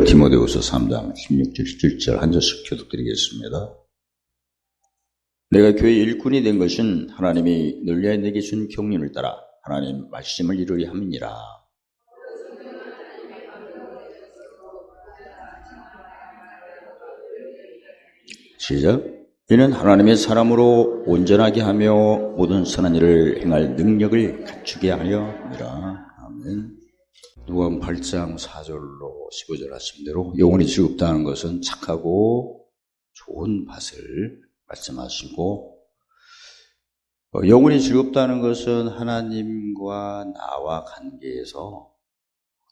디모데후서 3장 16절 17절 한 절씩 교독드리겠습니다. 내가 교회 일꾼이 된 것은 하나님이 널리하여 내게 준 경륜을 따라 하나님 말씀을 이루리 함이니라. 시작. 이는 하나님의 사람으로 온전하게 하며 모든 선한 일을 행할 능력을 갖추게 하려 함이라. 아멘. 누가복음 8장 4절로 15절 말씀대로 영혼이 즐겁다는 것은 착하고 좋은 밭을 말씀하시고, 영혼이 즐겁다는 것은 하나님과 나와 관계에서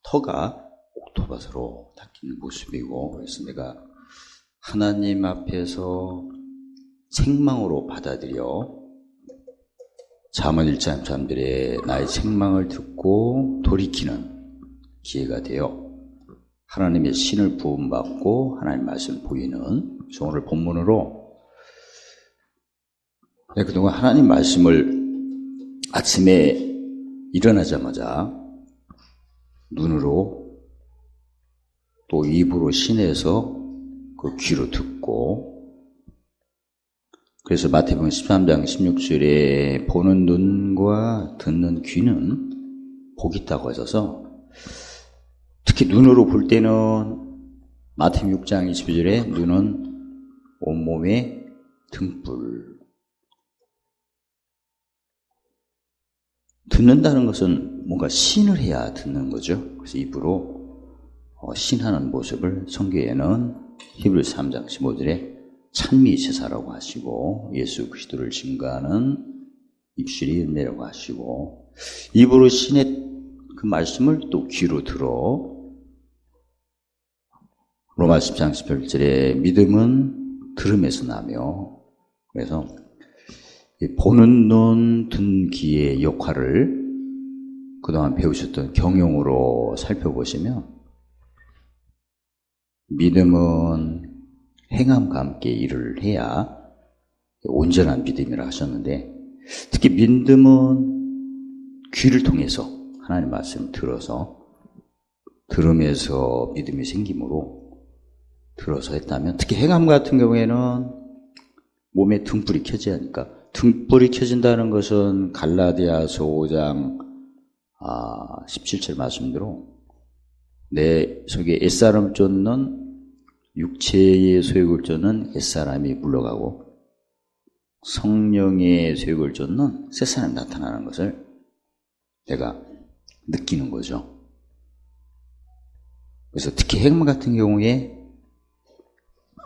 터가 옥토밭으로 닦이는 모습이고, 그래서 내가 하나님 앞에서 책망으로 받아들여 잠언 1장 3절에 나의 책망을 듣고 돌이키는 기회가 되어 하나님의 신을 부음받고 하나님 말씀을 보이는, 오늘 본문으로 그동안 하나님 말씀을 아침에 일어나자마자 눈으로 또 입으로 신해서 그 귀로 듣고, 그래서 마태복음 13장 16절에 보는 눈과 듣는 귀는 복이 있다고 하셔서 특히 눈으로 볼 때는 마태복음 6장 22절에 눈은 온몸의 등불, 듣는다는 것은 뭔가 신을 해야 듣는 거죠. 그래서 입으로 신하는 모습을 성경에는 히브리서 3장 15절에 찬미 제사라고 하시고, 예수 그리스도를 증거하는 입술이 은혜라고 하시고, 입으로 신의 그 말씀을 또 귀로 들어 로마 10장 18절에 믿음은 들음에서 나며, 그래서 보는 눈, 듣는 귀의 역할을 그동안 배우셨던 경영으로 살펴보시면, 믿음은 행함과 함께 일을 해야 온전한 믿음이라 하셨는데, 특히 믿음은 귀를 통해서 하나님 말씀을 들어서, 들으면서 믿음이 생기므로 들어서 했다면, 특히 행함 같은 경우에는 몸에 등불이 켜져야 하니까, 등불이 켜진다는 것은 갈라디아서 5장 17절 말씀대로 내 속에 옛사람 쫓는 육체의 소욕을 쫓는 옛사람이 물러가고 성령의 소욕을 쫓는 새사람이 나타나는 것을 내가 느끼는 거죠. 그래서 특히 행함 같은 경우에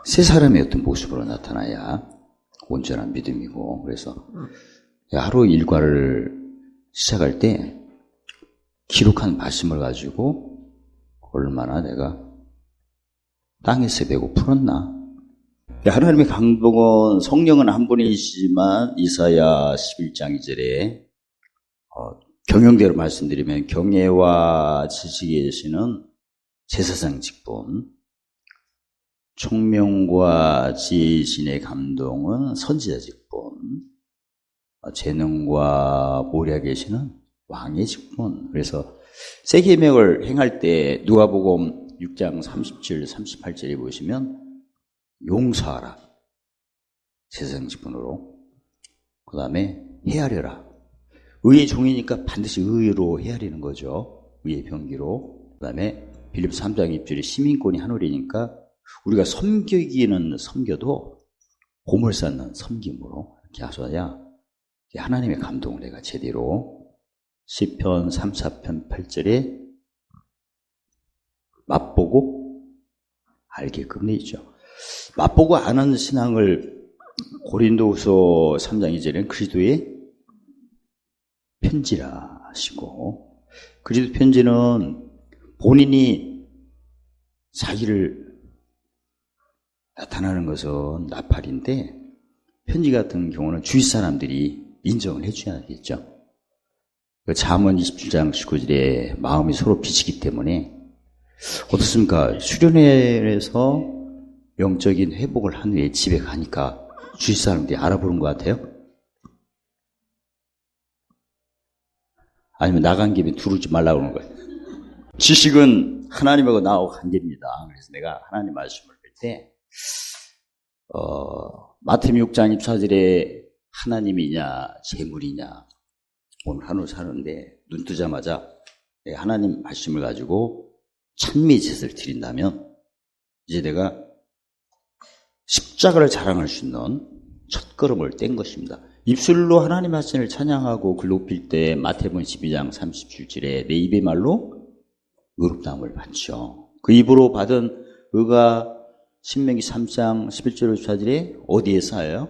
새사람의 어떤 모습으로 나타나야 온전한 믿음이고, 그래서 하루 일과를 시작할 때 기록한 말씀을 가지고 얼마나 내가 땅에서 배고 풀었나. 하나님의 감동은, 성령은 한 분이시지만 이사야 11장 2절에 경영대로 말씀드리면 경애와 지식에 계시는 제사장 직분, 총명과 지혜의 신의 감동은 선지자 직분, 재능과 모략에 계시는 왕의 직분. 그래서 새 계명을 행할 때 누가복음 6장 37, 38절에 보시면 용서하라, 제사장 직분으로. 그 다음에 헤아려라, 의의 종이니까 반드시 의로 헤아리는 거죠. 의의 병기로. 그 다음에 빌립보 3장 2절에 시민권이 하늘이니까 우리가 섬기기는 섬겨도 보물 쌓는 섬김으로 이렇게 하셔야 하나님의 감동을 내가 제대로. 시편 34편 8절에 맛보고 알게끔 돼 있죠. 맛보고 아는 신앙을 고린도후서 3장 2절에는 그리스도의 편지라 하시고, 그리스도 편지는 본인이 자기를 나타나는 것은 나팔인데, 편지 같은 경우는 주위 사람들이 인정을 해줘야겠죠. 잠언 27장 19절에 마음이 서로 비치기 때문에 어떻습니까? 수련회에서 영적인 회복을 한 후에 집에 가니까 주위 사람들이 알아보는 것 같아요? 아니면 나간 김에 두르지 말라고 그러는 거예요? 지식은 하나님하고 나하고 관계입니다. 그래서 내가 하나님 말씀을 볼 때, 마태복음 6장 24절에 하나님이냐, 재물이냐, 오늘 하루 사는데, 눈 뜨자마자 내가 하나님 말씀을 가지고 찬미제사를 드린다면, 이제 내가 십자가를 자랑할 수 있는 첫걸음을 뗀 것입니다. 입술로 하나님 말씀을 찬양하고 글높일 때 마태복음 12장 37절에 내 입의 말로 의롭다함을 받죠. 그 입으로 받은 의가 신명기 3장 11절 14절에 어디에 쌓여요?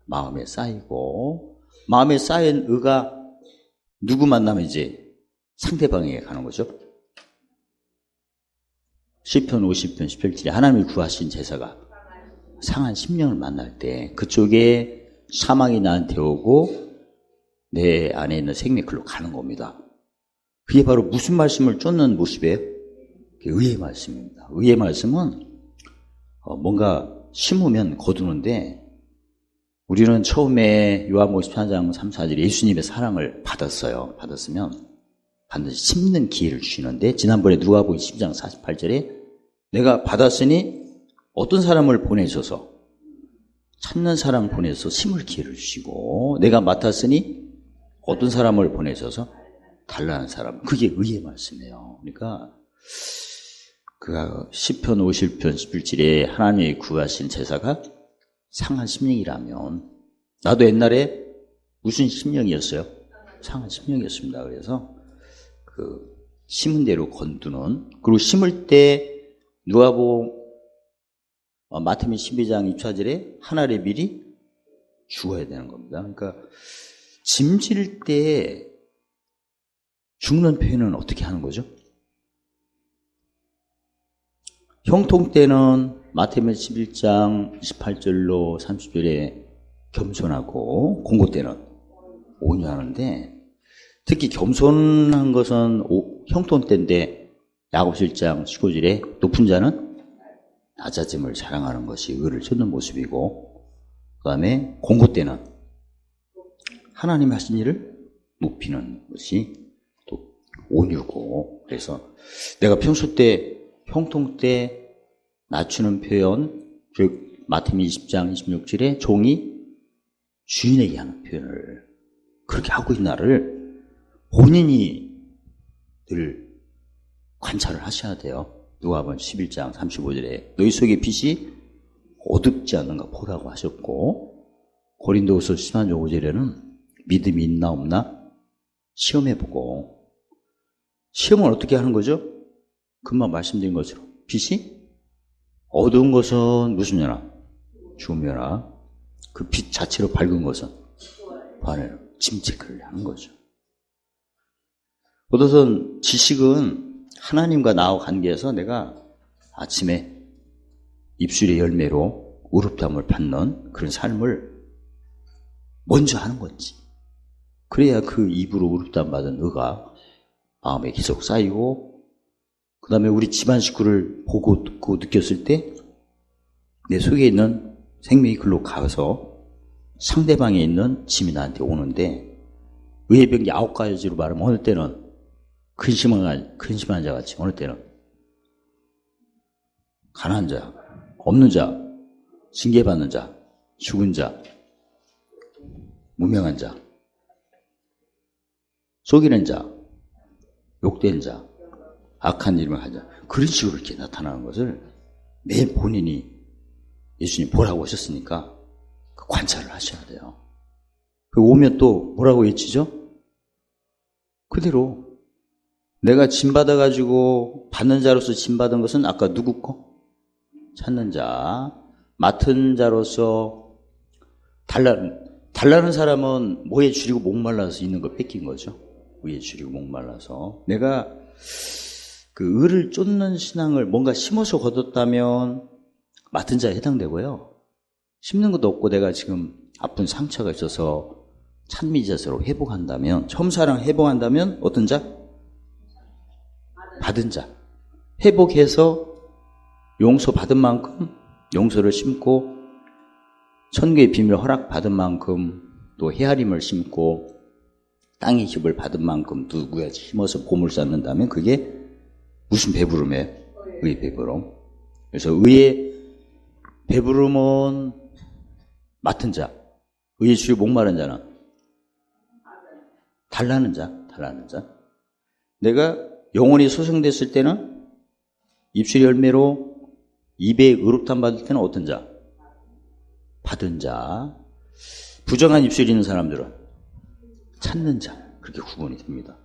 마음에 쌓이고, 마음에 쌓인 의가 누구 만나면 이제 상대방에게 가는 거죠. 시편 50편 17절에 하나님이 구하신 제사가 상한 심령을 만날 때 그쪽에 사망이 나한테 오고 내 안에 있는 생명이 글로 가는 겁니다. 그게 바로 무슨 말씀을 쫓는 모습이에요? 의의 말씀입니다. 의의 말씀은 뭔가 심으면 거두는데, 우리는 처음에 요한복음 14장 3, 4절에 예수님의 사랑을 받았으면 반드시 심는 기회를 주시는데, 지난번에 누가복음 10장 48절에 내가 받았으니 어떤 사람을 보내셔서 찾는 사람을 보내서 심을 기회를 주시고, 내가 맡았으니 어떤 사람을 보내셔서 달라는 사람, 그게 의의 말씀이에요. 그러니까 그 시편 50편 11절에 하나님이 구하신 제사가 상한 심령이라면, 나도 옛날에 무슨 심령이었어요? 상한 심령이었습니다. 그래서 그 심은 대로 건두는, 그리고 심을 때 누가복음 마태복음 12장 2차절에 하늘의 밀이 죽어야 되는 겁니다. 그러니까 짐질 때 죽는 표현은 어떻게 하는 거죠? 형통 때는 마태복음 11장 28절로 30절에 겸손하고, 공고 때는 온유하는데, 특히 겸손한 것은 형통 때인데 야고보 1장 19절에 높은 자는 낮아짐을 자랑하는 것이 의를 쫓는 모습이고, 그 다음에 공고 때는 하나님 하신 일을 높이는 것이 또 온유고, 그래서 내가 평소 때 형통 때 낮추는 표현, 즉 마태복음 20장 26절에 종이 주인에게 하는 표현을 그렇게 하고 있나를 본인이 늘 관찰을 하셔야 돼요. 누가복음 11장 35절에 너희 속의 빛이 어둡지 않는가 보라고 하셨고, 고린도후서 10장 5절에는 믿음이 있나 없나 시험해보고, 시험을 어떻게 하는 거죠? 금방 말씀드린 것처럼 빛이 어두운 것은 무슨 면화? 좋은 면화. 그 빛 자체로 밝은 것은 반을 침체크를 하는 거죠. 어떤 지식은 하나님과 나와 관계에서 내가 아침에 입술의 열매로 의롭다함을 받는 그런 삶을 먼저 하는 건지, 그래야 그 입으로 의롭다함 받은 의가 마음에 계속 쌓이고, 그 다음에 우리 집안 식구를 보고 듣고 느꼈을 때 내 속에 있는 생명이 글로 가서 상대방에 있는 짐이 나한테 오는데, 의의 병 9가지로 말하면 어느 때는 근심한 자 같이, 어느 때는 가난한 자, 없는 자, 징계받는 자, 죽은 자, 무명한 자, 속이는 자, 욕된 자, 악한 일을 한 자, 그런 식으로 이렇게 나타나는 것을 매일 본인이 예수님 보라고 하셨으니까 그 관찰을 하셔야 돼요. 그 오면 또 뭐라고 외치죠? 그대로 내가 짐 받아가지고 받는 자로서 짐 받은 것은 아까 누구 거? 찾는 자, 맡은 자로서 달라는 사람은 뭐에 줄이고 목말라서 있는 걸 뺏긴 거죠. 위에 줄이고 목말라서. 내가 그 의를 쫓는 신앙을 뭔가 심어서 거뒀다면 맡은 자에 해당되고요. 심는 것도 없고 내가 지금 아픈 상처가 있어서 찬미제사로 회복한다면, 처음사랑 회복한다면 어떤 자? 받은 자. 회복해서 용서받은 만큼 용서를 심고, 천국의 비밀 허락받은 만큼 또 헤아림을 심고, 땅의 힙을 받은 만큼 누구야 심어서 보물 쌓는다면 그게 무슨 배부름에? 의 배부름. 그래서 의의 배부름은 맡은 자. 의의 주요 목마른 자는 달라는 자. 내가 영혼이 소생됐을 때는 입술 열매로 입에 의롭다함 받을 때는 어떤 자? 받은 자. 부정한 입술이 있는 사람들은 찾는 자. 그렇게 구분이 됩니다.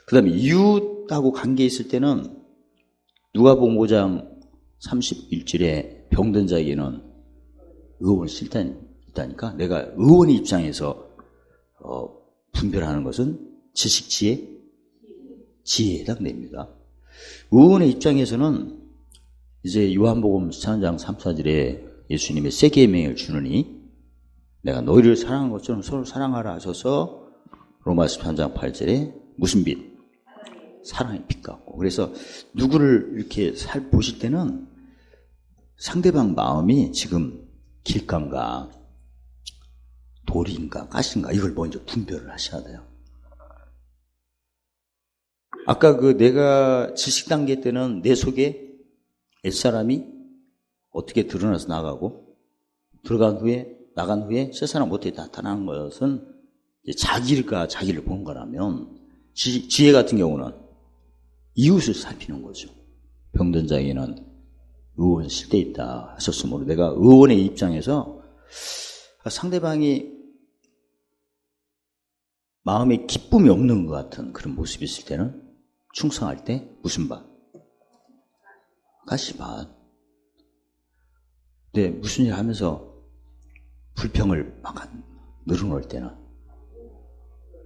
그 다음에 이웃하고 관계 있을 때는 누가복음 5장 31절에 병든 자에게는 의원이 있다니까. 내가 의원의 입장에서 분별하는 것은 지식, 지혜에 해당됩니다. 의원의 입장에서는 이제 요한복음 4장 3, 4절에 예수님의 새 계명을 주느니 내가 너희를 사랑한 것처럼 서로 사랑하라 하셔서 로마서 3장 8절에 무슨 빛? 사랑의 빛 같고. 그래서 누구를 이렇게 보실 때는 상대방 마음이 지금 길가인가 돌인가 가시인가 이걸 먼저 분별을 하셔야 돼요. 아까 내가 지식 단계 때는 내 속에 옛사람이 어떻게 드러나서 나가고 나간 후에 새 사람 어떻게 나타나는 것은 자기를 본 거라면 지혜 같은 경우는 이웃을 살피는 거죠. 병든 자에게는 의원 실대 있다 하셨으므로 내가 의원의 입장에서 상대방이 마음에 기쁨이 없는 것 같은 그런 모습이 있을 때는 충성할 때 무슨 밭? 가시밭. 근데 무슨 일 하면서 불평을 막 늘어놓을 때는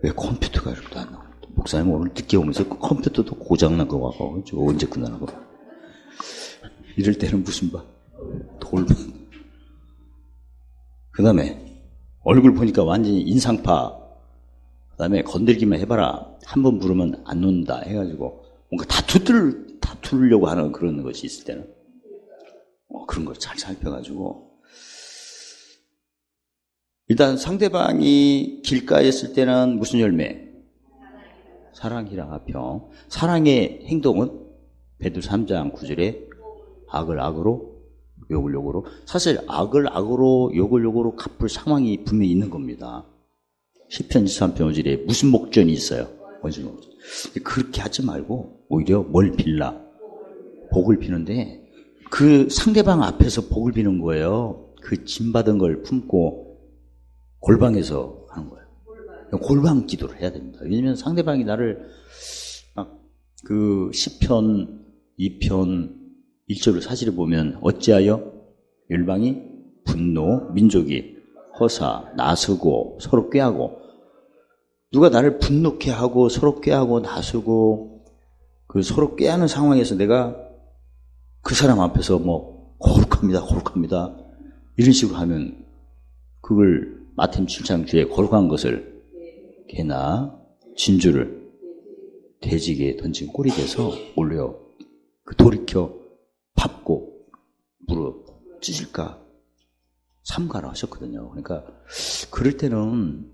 왜 컴퓨터가 이렇게 안 나와? 목사님 오늘 늦게 오면서 컴퓨터도 고장난 거 같고 언제 끝나는 거? 이럴 때는 무슨 밭? 돌밭. 그 다음에 얼굴 보니까 완전히 인상파. 그 다음에 건들기만 해봐라. 한 번 부르면 안 놓는다 해가지고 뭔가 다투려고 하는 그런 것이 있을 때는 그런 걸 잘 살펴가지고 일단 상대방이 길가에 있을 때는 무슨 열매? 사랑이라 평. 사랑의 행동은 베드로 3장 9절에 악을 악으로 욕을 욕으로. 사실 악을 악으로 욕을 욕으로 갚을 상황이 분명히 있는 겁니다. 시편 23편 5절에 무슨 목전이 있어요? 그렇게 하지 말고 오히려 뭘 빌라? 복을 비는데 그 상대방 앞에서 복을 비는 거예요. 그 짐 받은 걸 품고 골방에서 하는 거예요. 골방 기도를 해야 됩니다. 왜냐하면 상대방이 나를 시편 2편 1절을 사실을 보면 어찌하여 열방이 분노, 민족이 허사, 나서고 서로 꾀하고 누가 나를 분노케 하고 서로 꾀하고 나서고 그 서로 꾀하는 상황에서 내가 그 사람 앞에서 거룩합니다 이런 식으로 하면 그걸 마태복음 7장 뒤에 거룩한 것을 개나 진주를 돼지에게 던진 꼴이 돼서 올려 돌이켜 밟고 무릎 찢을까 삼가라 하셨거든요. 그러니까 그럴 때는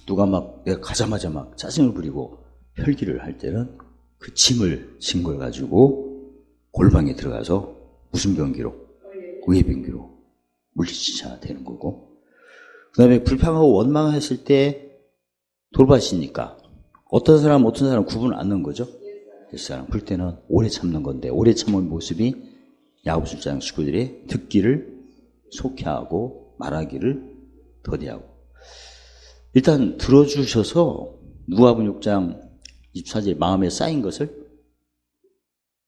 누가 내가 가자마자 짜증을 부리고 혈기를 할 때는 그 짐을 진 걸 가지고 골방에 들어가서 무슨 병기로? 의의 병기로 물리치셔야 되는 거고 그 다음에 불평하고 원망했을 때 돌밭이니까 어떤 사람 구분을 안 넣는 거죠? 옛사람. 그럴 때는 오래 참는 건데 오래 참은 모습이 야고보서 1장 19절에 듣기를 속해하고 말하기를 더디하고 일단 들어주셔서 누가복음 6장 24절 마음에 쌓인 것을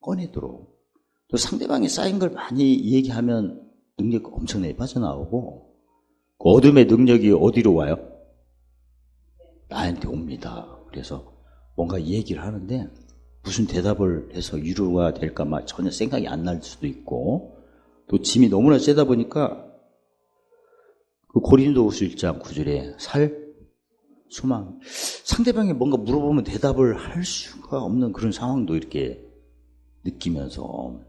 꺼내도록 또 상대방이 쌓인 걸 많이 얘기하면 능력이 엄청나게 빠져나오고 그 어둠의 능력이 어디로 와요? 나한테 옵니다. 그래서 뭔가 얘기를 하는데 무슨 대답을 해서 위로가 될까 전혀 생각이 안 날 수도 있고 또 짐이 너무나 세다 보니까 그 고린도후서 1장 9절에 소망 상대방이 뭔가 물어보면 대답을 할 수가 없는 그런 상황도 이렇게 느끼면서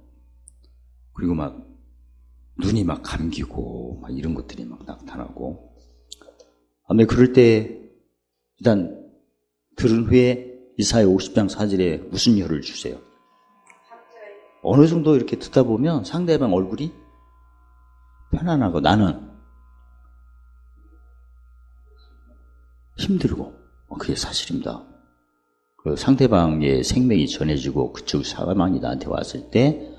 그리고 눈이 감기고 이런 것들이 나타나고 아무튼 그럴 때 일단 들은 후에 이사야 50장 4절에 무슨 혀를 주세요? 어느 정도 이렇게 듣다 보면 상대방 얼굴이 편안하고 나는 힘들고 그게 사실입니다. 그 상대방의 생명이 전해지고 그쪽 사망이 나한테 왔을 때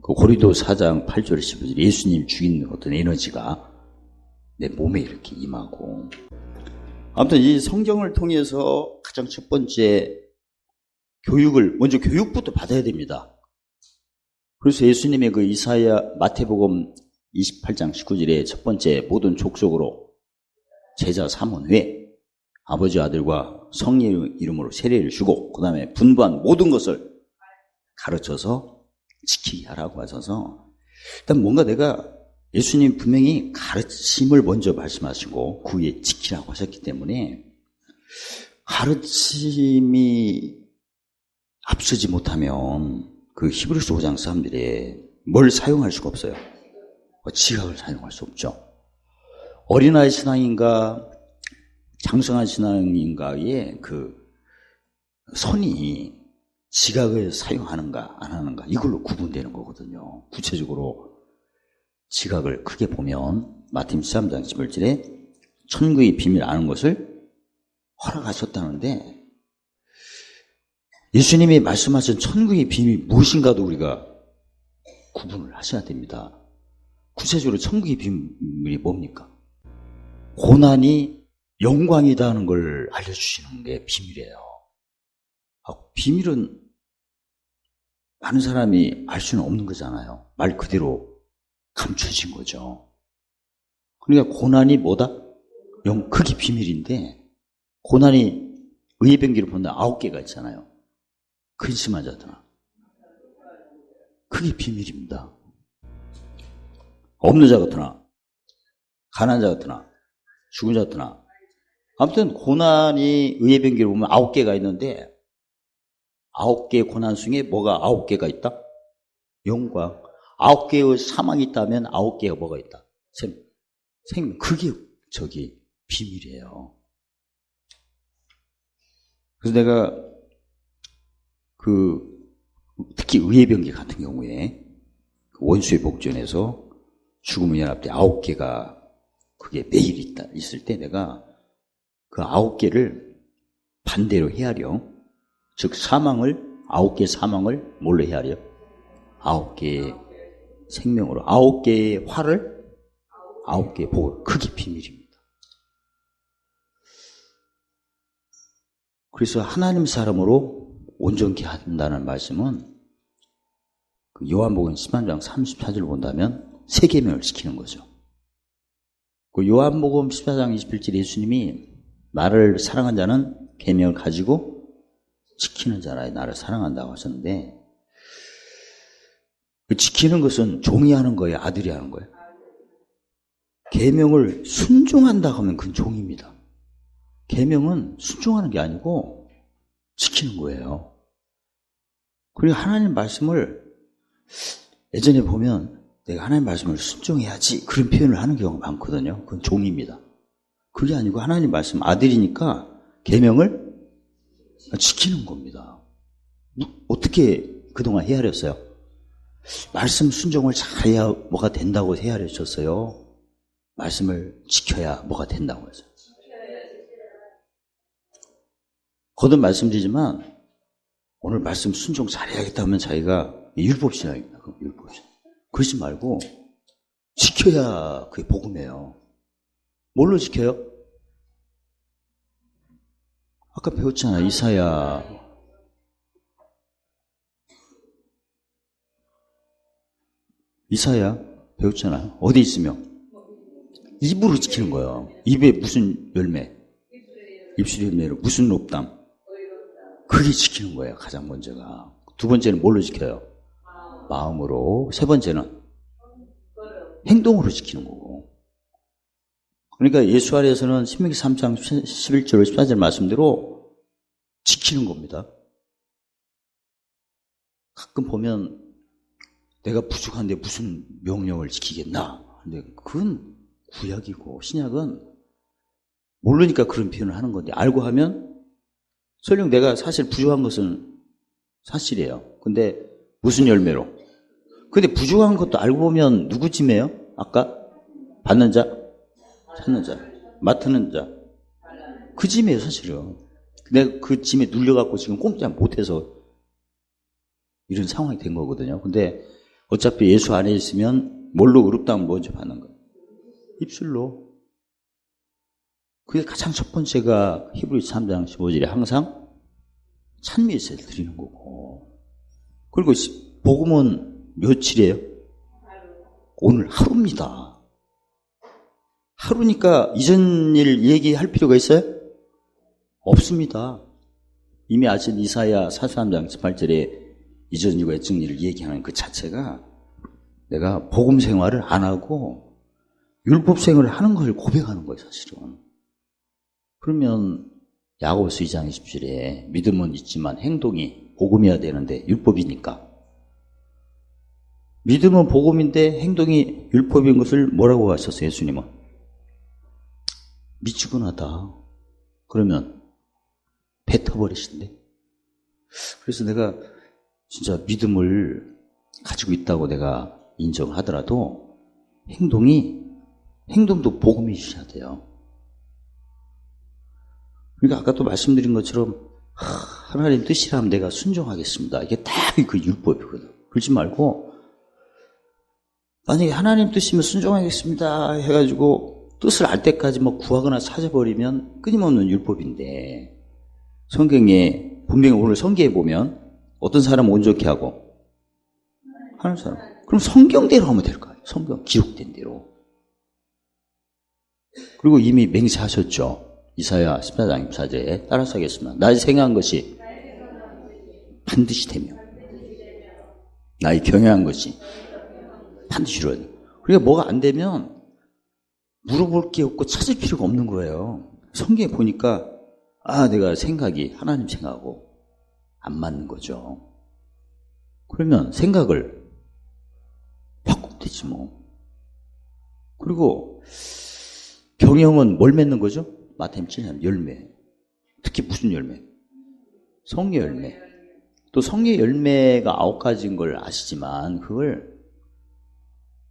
그 고린도 4장 8절 15절 예수님 죽인 어떤 에너지가 내 몸에 이렇게 임하고 아무튼 이 성경을 통해서 가장 첫 번째 먼저 교육부터 받아야 됩니다. 그래서 예수님의 그 이사야 마태복음 28장 19절에 첫 번째 모든 족속으로 제자 삼원회 아버지 아들과 성령 이름으로 세례를 주고 그 다음에 분부한 모든 것을 가르쳐서 지키게 하라고 하셔서 일단 뭔가 내가 예수님 분명히 가르침을 먼저 말씀하시고 그 위에 지키라고 하셨기 때문에 가르침이 앞서지 못하면 그 히브리서 5장 사람들이 뭘 사용할 수가 없어요. 지각을 사용할 수 없죠. 어린아이 신앙인가 장성한 신앙인가의 그 선이 지각을 사용하는가 안 하는가 이걸로 구분되는 거거든요. 구체적으로 지각을 크게 보면 마태복음 13장 11절에 천국의 비밀 아는 것을 허락하셨다는데 예수님이 말씀하신 천국의 비밀이 무엇인가도 우리가 구분을 하셔야 됩니다. 구체적으로 천국의 비밀이 뭡니까? 고난이 영광이다는 걸 알려주시는 게 비밀이에요. 비밀은 많은 사람이 알 수는 없는 거잖아요. 말 그대로 감춰진 거죠. 그러니까 고난이 뭐다? 그게 비밀인데 고난이 의변기를 본다 9개가 있잖아요. 근심한 자들아. 그게 비밀입니다. 없는 자 같으나 가난한 자 같으나 죽은 자 같으나 아무튼 고난이 의변기를 보면 9개가 있는데 9개의 고난 중에 뭐가 9개가 있다? 영광. 9개의 사망이 있다면 9개가 뭐가 있다? 생명. 그게 비밀이에요. 그래서 내가 특히 의해병기 같은 경우에 원수의 복전에서 죽음의 연합 때 9개가 그게 매일 있을 때 내가 그 9개를 반대로 헤아려. 즉 9개 사망을 뭘로 헤아려? 9개의 생명으로 9개의 화를 9개의 복을. 그게 비밀입니다. 그래서 하나님 사람으로 온전케 한다는 말씀은 요한복음 10장 34절을 본다면 세 계명을 지키는 거죠. 그 요한복음 14장 21절 예수님이 나를 사랑한 자는 계명을 가지고 지키는 자라 나를 사랑한다고 하셨는데 그 지키는 것은 종이 하는 거예요? 아들이 하는 거예요? 계명을 순종한다고 하면 그건 종입니다. 계명은 순종하는 게 아니고 지키는 거예요. 그리고 하나님 말씀을 예전에 보면 내가 하나님 말씀을 순종해야지 그런 표현을 하는 경우가 많거든요. 그건 종입니다. 그게 아니고 하나님 말씀 아들이니까 계명을 지키는 겁니다. 어떻게 그동안 헤아렸어요? 말씀 순종을 잘해야 뭐가 된다고 헤아려졌어요. 말씀을 지켜야 뭐가 된다고 해서. 거듭 말씀드리지만 오늘 말씀 순종 잘해야겠다 하면 자기가 율법신앙입니다. 율법신. 그러지 말고 지켜야 그게 복음이에요. 뭘로 지켜요? 아까 배웠잖아요. 이사야 배웠잖아요. 어디 있으며? 입으로 지키는 거예요. 입에 무슨 열매? 입술 열매로 무슨 롭담? 그게 지키는 거예요. 가장 먼저가. 두 번째는 뭘로 지켜요? 마음으로. 세 번째는 행동으로 지키는 거고. 그러니까 예수 아래에서는 신명기 3장 11절 14절 말씀대로 지키는 겁니다. 가끔 보면 내가 부족한데 무슨 명령을 지키겠나? 근데 그건 구약이고 신약은 모르니까 그런 표현을 하는 건데 알고 하면 설령 내가 사실 부족한 것은 사실이에요. 근데 무슨 열매로? 근데 부족한 것도 알고 보면 누구 짐이에요? 아까? 받는 자, 찾는 자, 맡는 자. 그 짐이에요, 사실은. 내가 그 짐에 눌려갖고 지금 꼼짝 못해서 이런 상황이 된 거거든요. 근데 어차피 예수 안에 있으면 뭘로 의롭다면 먼저 받는 거예요? 입술로. 그게 가장 첫 번째가 히브리서 3장 15절에 항상 찬미제를 드리는 거고. 그리고 복음은 며칠이에요? 오늘 하루입니다. 하루니까 이전 일 얘기할 필요가 있어요? 없습니다. 이미 아직 이사야 43장 18절에 이전 일과 옛적 일을 얘기하는 그 자체가 내가 복음 생활을 안 하고 율법 생활을 하는 것을 고백하는 거예요, 사실은. 그러면 야고보서 2장 20절에 믿음은 있지만 행동이 복음이어야 되는데 율법이니까. 믿음은 복음인데 행동이 율법인 것을 뭐라고 하셨어요, 예수님은? 미치고나다. 그러면 뱉어버리신대. 그래서 내가 진짜 믿음을 가지고 있다고 내가 인정하더라도 행동도 복음이셔야 돼요. 그러니까 아까 또 말씀드린 것처럼 하나님 뜻이라면 내가 순종하겠습니다. 이게 딱 그 율법이거든. 그러지 말고 만약에 하나님 뜻이면 순종하겠습니다 해가지고 뜻을 알 때까지 뭐 구하거나 찾아버리면 끊임없는 율법인데 성경에 분명히 오늘 성경에 보면 어떤 사람은 온전케 하고 하는 사람. 그럼 성경대로 하면 될 거예요. 성경 기록된 대로. 그리고 이미 맹세하셨죠. 이사야 14장 24절에 따라서 하겠습니다. 나의 생각한 것이 반드시 되며 나의 경영한 것이 반드시 이루어져. 그러니까 뭐가 안 되면 물어볼 게 없고 찾을 필요가 없는 거예요. 성경에 보니까 내가 생각이 하나님 생각하고 안 맞는 거죠. 그러면 생각을 바꾸면 되지 뭐. 그리고 경영은 뭘 맺는 거죠? 마태복음 7장 열매. 특히 무슨 열매? 성의 열매. 또 성의 열매가 9가지인 걸 아시지만 그걸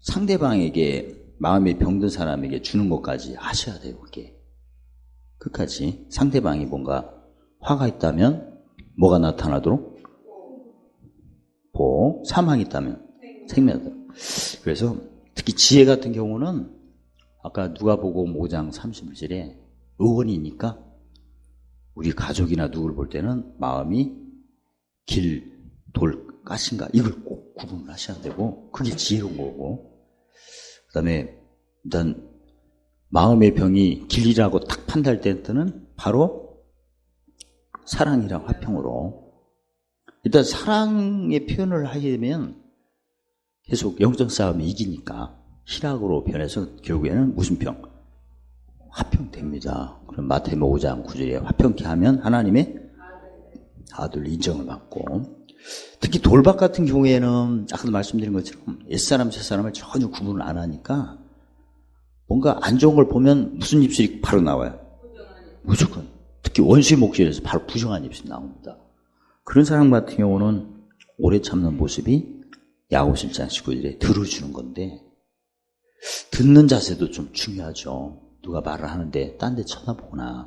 상대방에게 마음이 병든 사람에게 주는 것까지 아셔야 돼요. 그게. 끝까지 상대방이 뭔가 화가 있다면 뭐가 나타나도록? 사망이 있다면 생명하도록. 그래서 특히 지혜 같은 경우는 아까 누가복음 5장 31절에 의원이니까 우리 가족이나 누구를 볼 때는 마음이 길, 돌, 가신가 이걸 꼭 구분을 하셔야 되고 그게 지혜로운 거고 그 다음에 일단 마음의 병이 길이라고 딱 판단될 때는 바로 사랑이랑 화평으로 일단 사랑의 표현을 하게 되면 계속 영적 싸움이 이기니까 희락으로 변해서 결국에는 무슨 평? 화평됩니다. 그럼 마태복음 5장 9절에 화평케 하면 하나님의 아들 인정을 받고 특히 돌박 같은 경우에는 아까도 말씀드린 것처럼 옛사람 새사람을 전혀 구분을 안 하니까 뭔가 안 좋은 걸 보면 무슨 입술이 바로 나와요? 무조건. 특히 원수의 목소리에서 바로 부정한 입술이 나옵니다. 그런 사람 같은 경우는 오래 참는 모습이 야고보서 1장 19절에 들어주는 건데 듣는 자세도 좀 중요하죠. 누가 말을 하는데 딴 데 쳐다보거나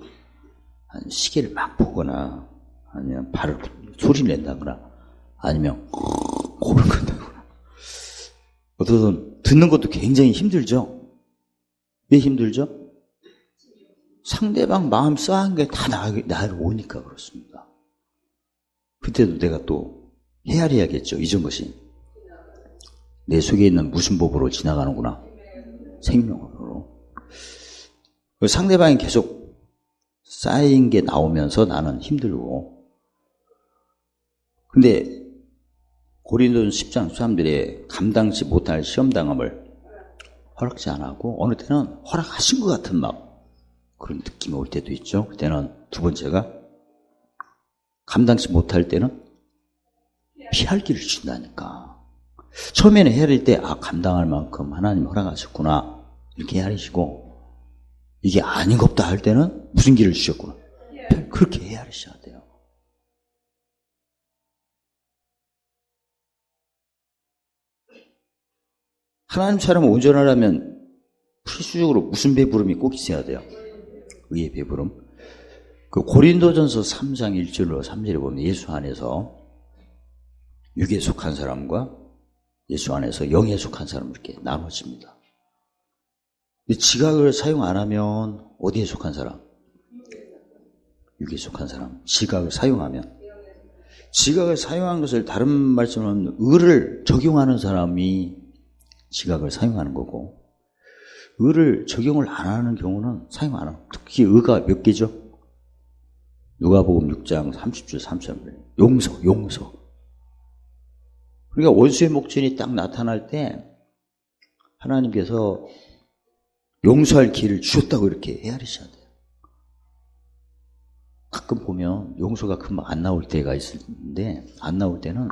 아니면 시계를 막 보거나 아니면 발을 소리를 낸다거나 아니면 코를 끈다거나 어떤 듣는 것도 굉장히 힘들죠. 왜 힘들죠? 상대방 마음 싸한 게 다 나를 오니까 그렇습니다. 그때도 내가 또 헤아려야겠죠. 이전 것이 내 속에 있는 무슨 법으로 지나가는구나. 생명으로. 상대방이 계속 쌓인 게 나오면서 나는 힘들고 근데 고린도전 10장 13절에 감당치 못할 시험당함을 허락지 안 하고 어느 때는 허락하신 것 같은 막 그런 느낌이 올 때도 있죠. 그때는 두 번째가 감당치 못할 때는 피할 길을 준다니까. 처음에는 헤아릴 때 감당할 만큼 하나님 허락하셨구나 이렇게 헤아리시고 이게 아닌 것 없다 할 때는 무슨 길을 주셨구나 그렇게 헤아리셔야 돼요. 하나님처럼 온전하려면 필수적으로 무슨 배부름이 꼭 있어야 돼요? 의의 배부름. 그 고린도전서 3장 1절로 3절에 보면 예수 안에서 육에 속한 사람과 예수 안에서 영에 속한 사람 이렇게 나눠집니다. 지각을 사용 안 하면 어디에 속한 사람? 육에 속한 사람. 지각을 사용하면. 지각을 사용한 것을 다른 말씀은 의를 적용하는 사람이 지각을 사용하는 거고, 의를 적용을 안 하는 경우는 사용 안 하고, 특히 의가 몇 개죠? 누가복음 6장 30절 33절. 용서. 그러니까 원수의 목전이 딱 나타날 때 하나님께서 용서할 기회를 주셨다고 이렇게 헤아리셔야 돼요. 가끔 보면 용서가 금방 안 나올 때가 있는데, 안 나올 때는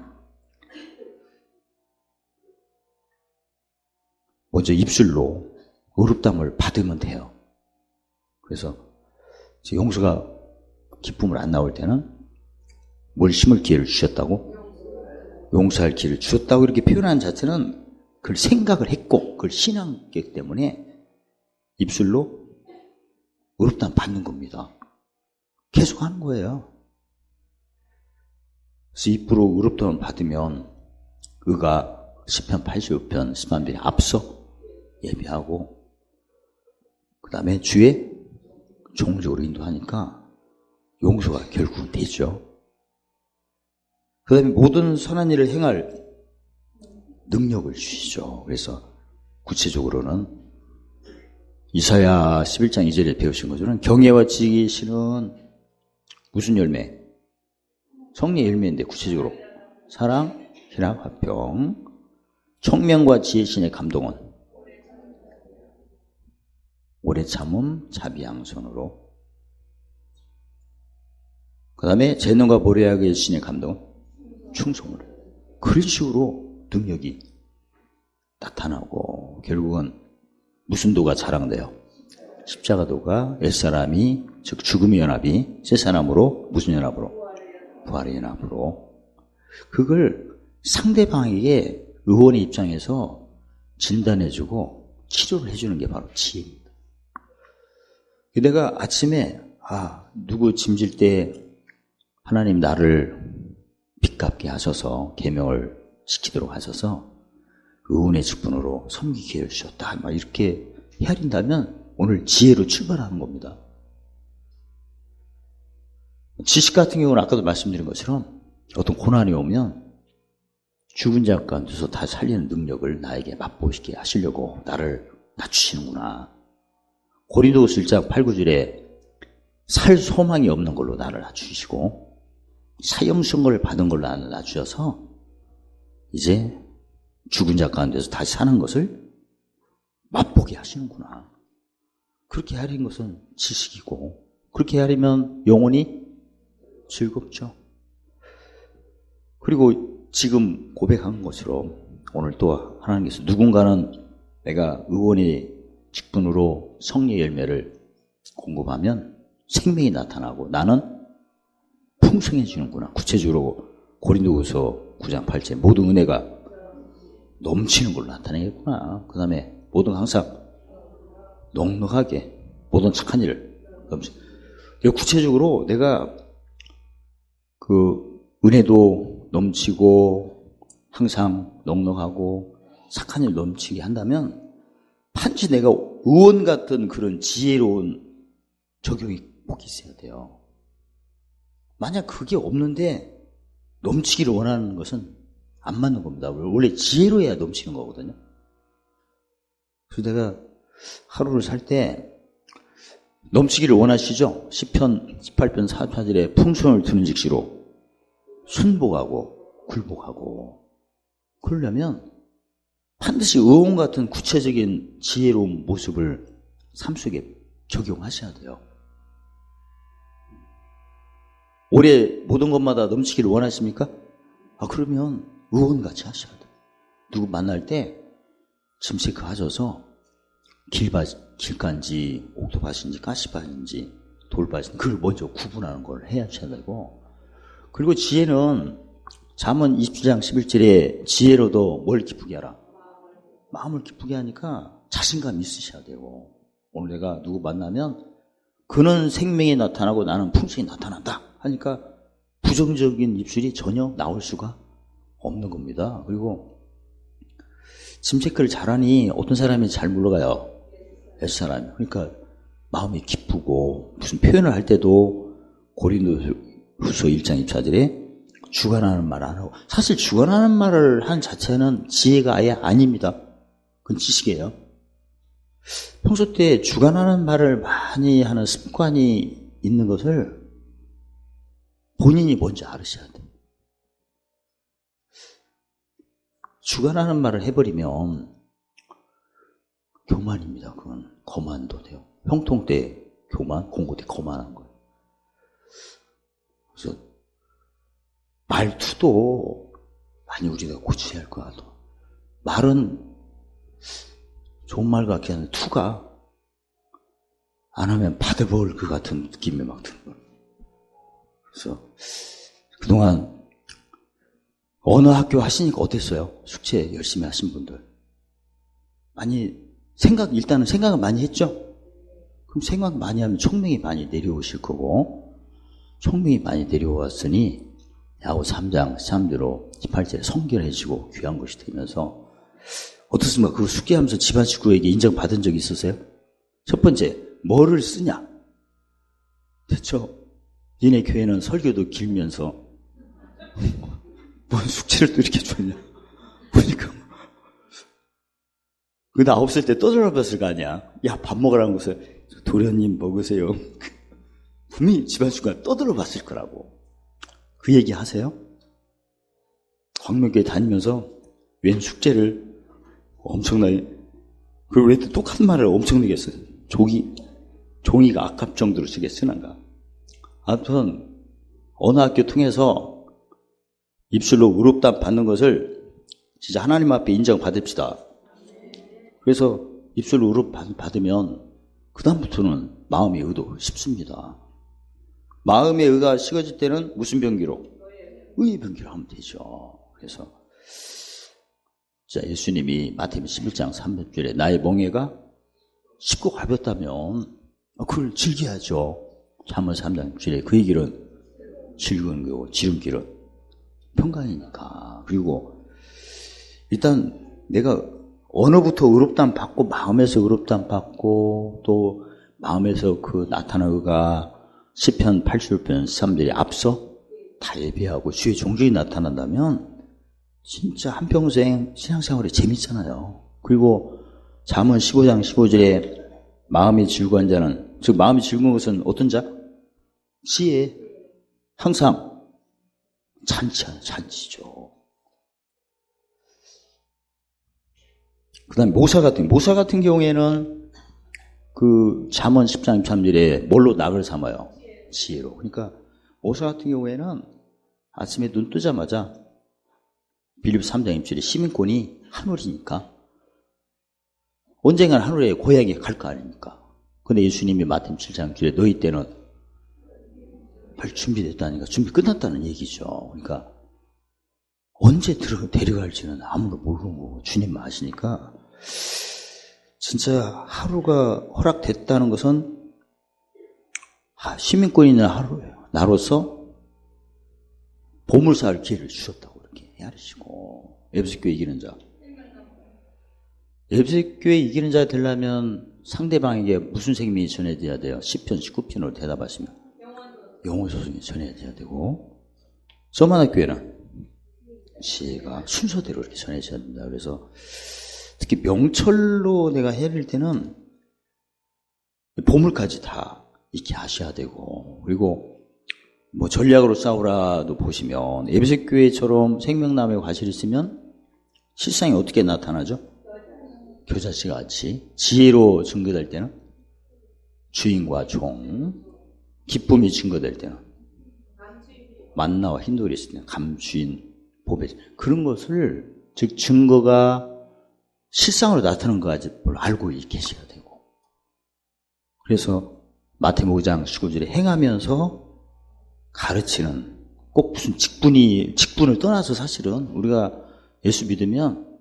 먼저 입술로 의롭다함을 받으면 돼요. 그래서 용서가 기쁨을 안 나올 때는 뭘 심을 기회를 주셨다고? 용서할 기회를 주셨다고 이렇게 표현하는 자체는 그걸 생각을 했고 그걸 신앙이기 때문에 입술로 의롭다함 받는 겁니다. 계속 하는 거예요. 그래서 입으로 의롭다함을 받으면 의가 시편 85편 10만 배에 앞서 예배하고 그 다음에 주의 종적으로 인도하니까 용서가 결국은 되죠. 그 다음에 모든 선한 일을 행할 능력을 주시죠. 그래서 구체적으로는 이사야 11장 2절에 배우신 것처럼 경외와 지식이 실은 무슨 열매? 성령의 열매인데 구체적으로 사랑, 희락, 화평, 청명과 지혜 신의 감동은 오래 참음, 자비 양선으로. 그 다음에 재능과 보리하게 신의 감동은 충성으로. 그런 식으로 능력이 나타나고 결국은 무슨 도가 자랑돼요? 십자가 도가 옛사람이 즉 죽음의 연합이 새사람으로 무슨 연합으로? 부활의 연합으로. 그걸 상대방에게 의원의 입장에서 진단해주고 치료를 해주는 게 바로 지혜입니다. 내가 아침에 누구 짐질 때 하나님 나를 빚갚게 하셔서 계명을 지키도록 하셔서 의원의 직분으로 섬기게 기회를 주셨다. 막 이렇게 헤아린다면 오늘 지혜로 출발하는 겁니다. 지식 같은 경우는 아까도 말씀드린 것처럼 어떤 고난이 오면 죽은 자 가운데서 다 살리는 능력을 나에게 맛보시게 하시려고 나를 낮추시는구나. 고린도후서 1장 8, 9절에 살 소망이 없는 걸로 나를 낮추시고 사형선고를 받은 걸로 나를 낮추셔서 이제 죽은 자 가운데서 다시 사는 것을 맛보게 하시는구나. 그렇게 하려는 것은 지식이고 그렇게 하려면 영혼이 즐겁죠. 그리고 지금 고백한 것으로 오늘 또 하나님께서 누군가는 내가 의원의 직분으로 성령의 열매를 공급하면 생명이 나타나고 나는 풍성해지는구나. 구체적으로 고린도후서 9장 8절 모든 은혜가 넘치는 걸로 나타내겠구나. 그 다음에 모든 항상 넉넉하게 모든 착한 일을 넘치. 구체적으로 내가 그 은혜도 넘치고 항상 넉넉하고 착한 일 넘치게 한다면 반드시 내가 의원 같은 그런 지혜로운 적용이 꼭 있어야 돼요. 만약 그게 없는데 넘치기를 원하는 것은 안 맞는 겁니다. 원래 지혜로 해야 넘치는 거거든요. 그래서 내가 하루를 살 때 넘치기를 원하시죠? 시편 18편 4절에 풍성을 두는 즉시로 순복하고 굴복하고. 그러려면 반드시 의원 같은 구체적인 지혜로운 모습을 삶 속에 적용하셔야 돼요. 올해 모든 것마다 넘치기를 원하십니까? 그러면 의원같이 하셔야 돼요. 누구 만날 때 짐 체크하셔서 길간지 옥토밭인지 가시밭인지 돌밭인지 그걸 먼저 구분하는 걸 해야셔야 되고, 그리고 지혜는 잠언 27장 11절에 지혜로도 뭘 기쁘게 하라? 마음을 기쁘게 하니까 자신감 있으셔야 되고, 오늘 내가 누구 만나면 그는 생명이 나타나고 나는 풍성이 나타난다 하니까 부정적인 입술이 전혀 나올 수가 없는 겁니다. 그리고 짐체크를 잘하니 어떤 사람이 잘 물러가요? 예수 사람이. 그러니까 마음이 기쁘고, 무슨 표현을 할 때도 고린도후서 1장 2절에 주관하는 말 안 하고, 사실 주관하는 말을 한 자체는 지혜가 아예 아닙니다. 그건 지식이에요. 평소 때 주관하는 말을 많이 하는 습관이 있는 것을 본인이 뭔지 알으셔야 돼요. 주관하는 말을 해버리면 교만입니다. 그건 거만도 돼요. 형통 때 교만, 공고 때 거만한 거예요. 그래서 말투도 많이 우리가 고쳐야 할 것 같아요. 말은 좋은 말 같긴 한데 투가 안 하면 받아먹을 것 같은 느낌이 막 드는 거예요. 그래서 그동안 어느 학교 하시니까 어땠어요? 숙제 열심히 하신 분들. 일단은 생각을 많이 했죠? 그럼 생각 많이 하면 총명이 많이 내려오실 거고, 총명이 많이 내려왔으니, 야고 3장 13절로 18절에 성결해지고 귀한 것이 되면서, 어떻습니까? 그 숙제하면서 집안 식구에게 인정받은 적이 있으세요? 첫 번째, 뭐를 쓰냐? 됐죠? 니네 교회는 설교도 길면서, 뭔 숙제를 또 이렇게 줬냐? 보니까. 나 없을 때 떠들어봤을 거 아니야? 야, 밥 먹으라는 것을, 도련님 먹으세요. 분명히 집안 식구가 떠들어봤을 거라고. 그 얘기 하세요? 광명교회 다니면서 웬 숙제를 엄청나게, 그리고 왜 똑같은 말을 엄청나게 써요? 종이가 아깝 정도로 쓰게 쓰는가? 아무튼, 어느 학교 통해서 입술로 의롭다 받는 것을 진짜 하나님 앞에 인정받읍시다. 그래서 입술로 의롭 받으면 그다음부터는 마음의 의도 쉽습니다. 마음의 의가 식어질 때는 무슨 병기로? 의의 병기로 하면 되죠. 그래서 자, 예수님이 마태복음 11장 3절에 나의 멍에가 쉽고 가볍다면 그걸 즐겨야죠. 3월 3장 6절에 그의 길은 즐거운 거고 지름길은 평강이니까. 그리고 일단 내가 언어부터 의롭담 받고 마음에서 의롭담 받고 또 마음에서 그 나타난 의가 시편 86편 3절에 앞서 다 예배하고 주의 종족이 나타난다면 진짜 한평생 신앙생활이 재밌잖아요. 그리고 잠언 15장 15절에 마음이 즐거운 자는, 즉 마음이 즐거운 것은 어떤 자? 지혜. 항상 잔치죠. 그 다음에 모사 같은 경우에는 그 잠언 10장 23절에 뭘로 낙을 삼아요? 지혜로. 그러니까 모사 같은 경우에는 아침에 눈 뜨자마자 빌립 3장 1절에 시민권이 하늘이니까 언젠간 하늘에 고향에 갈 거 아닙니까? 근데 예수님이 마태복음 7장 1절에 너희 때는 할 준비됐다니까 준비 끝났다는 얘기죠. 그러니까 언제 데려갈지는 아무도 모르고 주님만 아시니까 진짜 하루가 허락됐다는 것은 시민권 있는 하루예요. 나로서 보물 쌓을 기회를 주셨다고 이렇게 헤아리시고. 에베소교회 이기는 자. 에베소교회 이기는 자가 되려면 상대방에게 무슨 생명이 전해져야 돼요? 10편 19편으로 대답하시면 영혼 소송이 전해져야 되고, 서만학 교회는 지혜가 순서대로 이렇게 전해져야 된다. 그래서 특히 명철로 내가 해릴 때는 보물까지 다 이렇게 하셔야 되고, 그리고 뭐 전략으로 싸우라도 보시면 에베소 교회처럼 생명나무의 과실이 있으면 실상이 어떻게 나타나죠? 교자씨 같이 지혜로 증거될 때는 주인과 종, 기쁨이 증거될 때는 만나와 흰돌이 있을 때는 감주인, 보배, 그런 것을 즉 증거가 실상으로 나타나는 것까지 알고 계셔야 되고. 그래서 마태복음 5장 19절에 행하면서 가르치는, 꼭 무슨 직분을 떠나서 사실은 우리가 예수 믿으면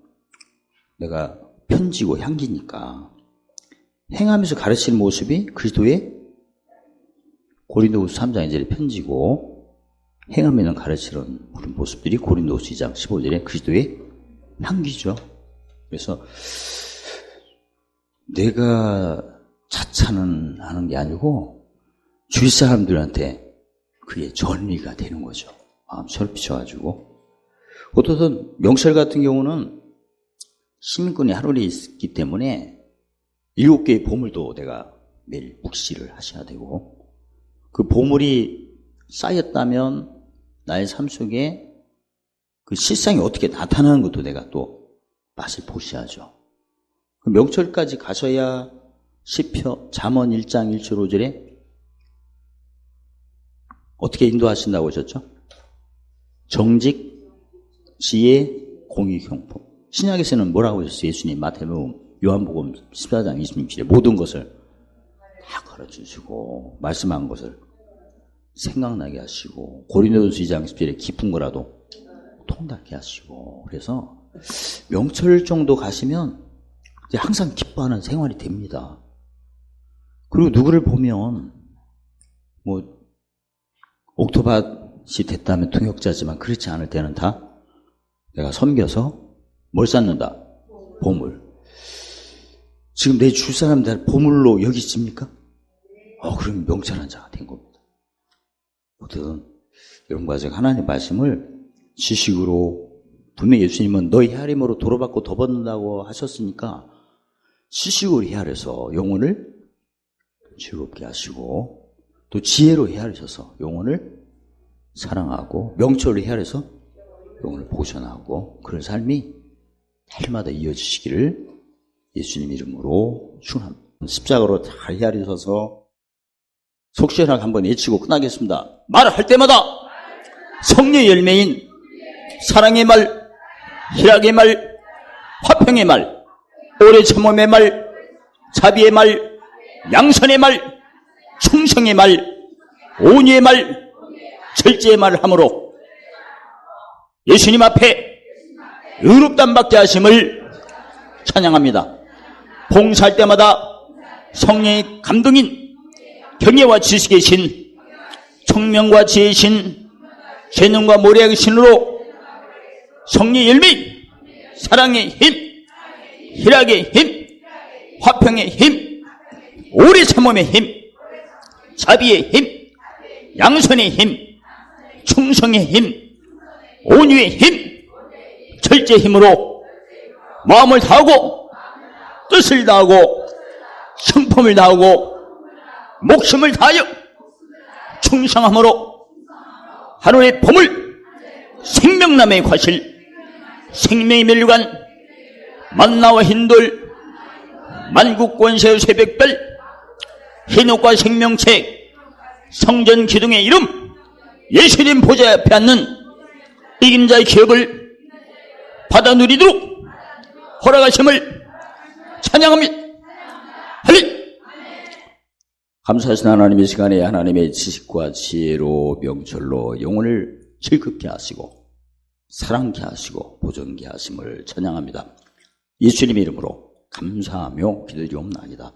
내가 편지고 향기니까 행하면서 가르치는 모습이 그리스도의 고린도후서 3장 2절의 편지고 행하면 가르치는 그런 모습들이 고린도후서 2장 15절의 그리스도의 향기죠. 그래서 내가 자찬은 하는 게 아니고 주위 사람들한테 그게 전리가 되는 거죠. 마음 서로 비춰가지고. 어떻든 명절 같은 경우는 시민권이 하루에 있기 때문에 7개의 보물도 내가 매일 묵시를 하셔야 되고, 그 보물이 쌓였다면 나의 삶 속에 그 실상이 어떻게 나타나는 것도 내가 또 맛을 보셔야죠. 그 명철까지 가셔야 시편 잠언 1장 1절 5절에 어떻게 인도하신다고 하셨죠? 정직, 지혜, 공의, 형법. 신약에서는 뭐라고 하셨어요? 예수님 마태복음, 요한복음 14장 26절에 모든 것을 다 가르쳐주시고 말씀한 것을 생각나게 하시고 고린도전서 2장 10절에 깊은 거라도 통달케 하시고. 그래서 명철 정도 가시면 이제 항상 기뻐하는 생활이 됩니다. 그리고 누구를 보면 뭐 옥토밭이 됐다면 통역자지만 그렇지 않을 때는 다 내가 섬겨서 뭘 쌓는다? 보물. 지금 내 주 사람들 보물로 여기십니까? 그럼 명철한 자가 된 겁니다. 어쨌든 이런 과정 하나님의 말씀을 지식으로, 분명히 예수님은 너희 헤아림으로 도로받고 더 받는다고 하셨으니까 지식으로 헤아려서 영혼을 즐겁게 하시고, 또 지혜로 헤아리셔서 영혼을 사랑하고, 명철로 헤아려서 영혼을 보존하고, 그런 삶이 날마다 이어지시기를 예수님 이름으로 축원합니다. 십자가로 잘 헤아리셔서 속 시원하게 한번 외치고 끝나겠습니다. 말을 할 때마다 성령의 열매인 사랑의 말, 희락의 말, 화평의 말, 오래 참음의 말, 자비의 말, 양선의 말, 충성의 말, 온유의 말, 절제의 말을 함으로 예수님 앞에 의롭다함 받게 하심을 찬양합니다. 봉사할 때마다 성령의 감동인 경애와 지식의 신, 청명과 지혜의 신, 재능과 모략의 신으로 성령의 열매인 사랑의 힘, 희락의 힘, 화평의 힘, 오래 참음의 힘, 자비의 힘, 양선의 힘, 충성의 힘, 온유의 힘, 절제의 힘으로 마음을 다하고 뜻을 다하고 성품을 다하고 목숨을 다하여 충성함으로 하루의 보물, 생명나무의 과실, 생명의 멸류관, 만나와 흰돌, 만국권세의 새벽별, 흰옥과 생명책, 성전 기둥의 이름, 예수님 보좌 앞에 앉는 이김자의 기억을 받아 누리도록 허락하심을 찬양합니다. 할렐루야. 감사하신 하나님의 시간에 하나님의 지식과 지혜로 명철로 영혼을 즐겁게 하시고 사랑케 하시고 보존케 하심을 찬양합니다. 예수님 이름으로 감사하며 기도드리옵나이다.